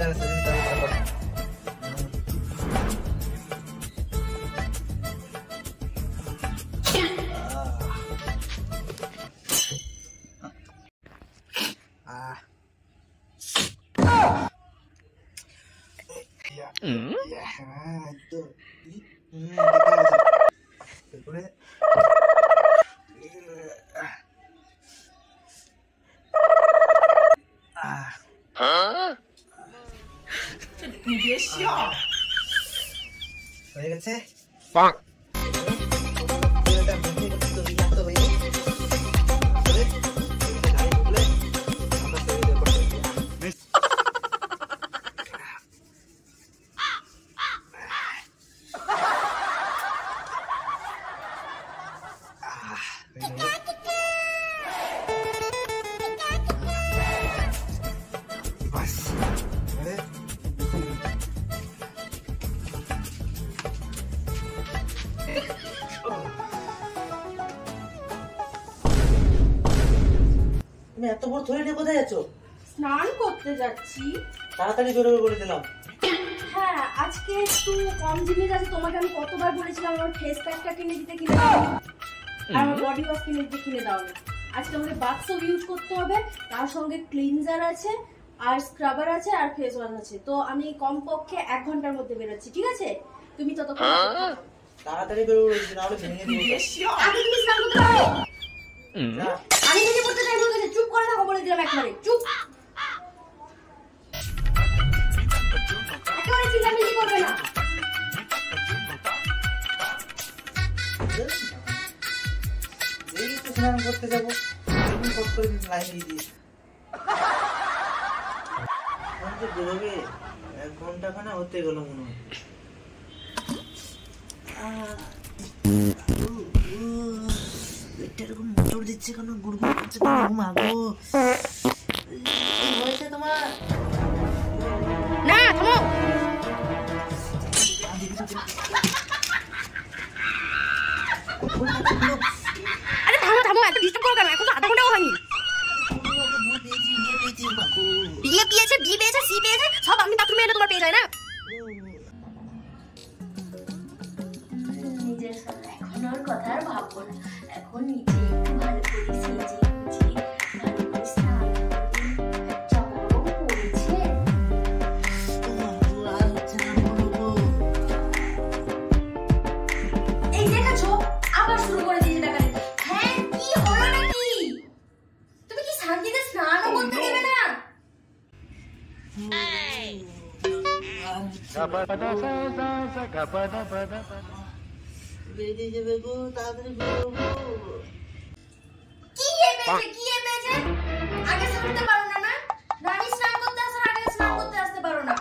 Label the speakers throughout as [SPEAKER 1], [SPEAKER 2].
[SPEAKER 1] সাবধানে শরীর তার উপর
[SPEAKER 2] 你别笑。
[SPEAKER 1] হয়ে গেছে
[SPEAKER 3] Bonk.
[SPEAKER 1] তুমি এত বড় থলে নিয়ে কোথায় যাচ্ছ?
[SPEAKER 2] স্নান করতে যাচ্ছি।
[SPEAKER 1] তাড়াতাড়ি বেরোবে বলে দিলাম।
[SPEAKER 2] হ্যাঁ, আজকে একটু কম জিনিস আছে। তোমাকে আমি কতবার বলেছিলাম আমার ফেস প্যাকটা কিনে দিতে, কিনে দাও, আর আমার বডি ওয়াশ কিনে দিতে, কিনে দাও না। আজকে আমাকে বাথ সোপ ইউজ করতে হবে, তার সঙ্গে ক্লিনজার আছে আর স্ক্রাবার আছে আর ফেস ওয়াশ আছে। তো আমি কমপক্ষে 1 ঘন্টার মধ্যে বেরোচ্ছি, ঠিক আছে? তুমি ততক্ষণ
[SPEAKER 1] তাড়াতাড়ি বেরোবে, না হলে ভেঙে দেবো।
[SPEAKER 2] আগে তুমি স্নান করতে পারো? আমি নিজে করতে চাই বলে চুপ করে থাকো বলে দিলাম একবারে। চুপ, একেবারে চিল্লামিল্লি করবে না।
[SPEAKER 1] এই তো স্নান করতে যাবো, তুমি কত করে লাইন দিয়ে দিস। বেরোবে 1 ঘন্টা খানা হতে গেল মনে হয়। পেটটা এরকম মোটর দিচ্ছে কেন, গুড়গুড় করছে কেন? মাগো, কি হয়েছে তোমার?
[SPEAKER 2] না, থামো। আরে থামো থামো, এত ডিস্টার্ব করো কেন? এখন তো 1/2 ঘন্টাও হয়নি। বিয়ে পেয়েছে, বি পেয়েছে, সি পেয়েছে, সব আমি বাথরুমে এনে তোমার পেয়ে যায় না? নিজের সাথে এখন আর কথা আর ভাববো না। এখন নিজে একটু ভালো করে সেজে গুছিয়ে ভালো করে স্নান করে চরম পড়েছে। এই দেখেছো, আবার শুরু করে দিয়েছে টাকা। হ্যাঁ, কি হলো নাকি? তুমি কি শান্তিতে স্নানও করতে দেবে না?
[SPEAKER 1] বেরিয়ে যাবে গো, তাড়াতাড়ি বেরোবো।
[SPEAKER 2] কি পেয়েছে, কি পেয়েছে? আগে শুনতে পারো না? না, রানী স্নান করতে আসার আগে স্নান করতে আসতে পারো না?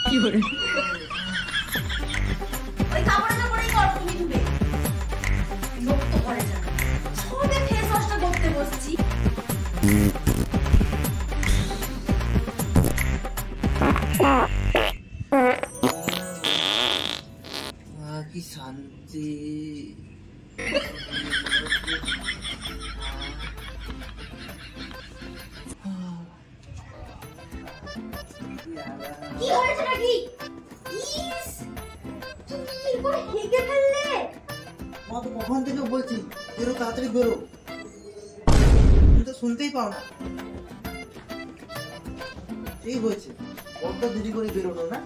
[SPEAKER 1] কি করে?
[SPEAKER 2] ওই কাপড়টা পরেই করো, তুমি ধুবে। লোক তো করে যাবে। সবে ফেস ওয়াশটা করতে বসছি।
[SPEAKER 1] কি শান্তি।
[SPEAKER 2] কি হয়েছে নাকি? ইস, তুমি এরকম হেগে ফেললে।
[SPEAKER 1] মা তো কখন থেকে বলছি বেরো, তাড়াতাড়ি বেরো, তুমি তো শুনতেই পাও না। এই হয়েছে, কত দেরি করে বেরোনো না?